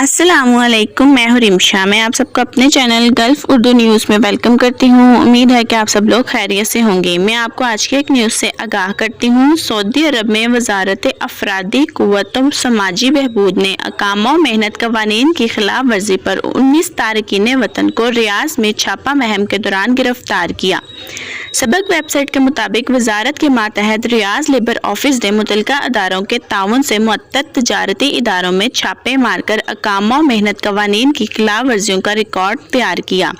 अस्सलाम वालेकुम, मैं हूँ रिमशा। मैं आप सबको अपने चैनल गल्फ उर्दू न्यूज़ में वेलकम करती हूँ। उम्मीद है कि आप सब लोग खैरियत से होंगे। मैं आपको आज के एक न्यूज़ से आगाह करती हूँ। सऊदी अरब में वजारत अफरादी क़ुव्वत व समाजी बहबूद ने अकामा मेहनत कवानीन की खिलाफ वर्जी पर 19 तारकीन वतन को रियाज में छापा मुहिम के दौरान गिरफ्तार किया। सबक वेबसाइट के मुताबिक वजारत के मातहत रियाज लेबर ऑफिस ने मुतलका अदारों के ताउन से मुअत्तद तजारती इदारों में छापे मारकर अकामा मेहनत कवानीन की खिलाफ वर्जियों का रिकॉर्ड तैयार किया।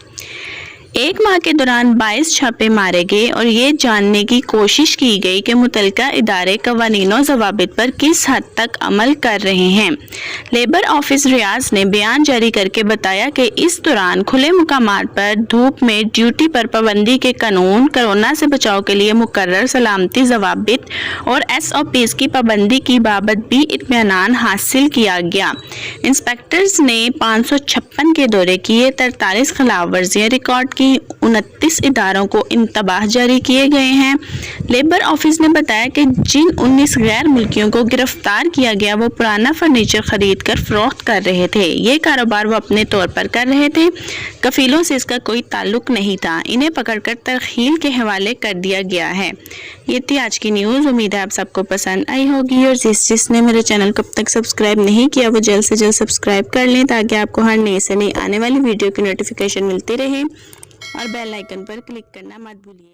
एक माह के दौरान 22 छापे मारे गए और ये जानने की कोशिश की गई कि मुतलका इदारे कवानीनों ज़वाबित पर किस हद तक अमल कर रहे हैं। लेबर ऑफिस रियाज ने बयान जारी करके बताया कि इस दौरान खुले मुकामात पर धूप में ड्यूटी पर पाबंदी के कानून, कोरोना से बचाव के लिए मुकर्रर सलामती ज़वाबित और SOPs की पाबंदी की बाबत भी इत्मीनान हासिल किया गया। इंस्पेक्टर्स ने 556 के दौरे किए, 43 खिलाफ वर्जियाँ रिकॉर्ड 29 इदारों को इंतबाह जारी किए गए हैं। लेबर ऑफिस ने बताया कि जिन 19 गैर मुल्कियों को गिरफ्तार किया गया वो पुराना फर्नीचर खरीद कर फरोख्त कर रहे थे। ये कारोबार वो अपने तौर पर कर रहे थे, कफीलों से इसका कोई ताल्लुक नहीं था। इन्हें पकड़कर तरहील के हवाले कर दिया गया है। ये थी आज की न्यूज़। उम्मीद है आप सबको पसंद आई होगी और जिसने मेरे चैनल को अब तक सब्सक्राइब नहीं किया वो जल्द से जल्द सब्सक्राइब कर लें ताकि आपको हर नई से नई आने वाली वीडियो की नोटिफिकेशन मिलती रहे और बेल आइकन पर क्लिक करना मत भूलिए।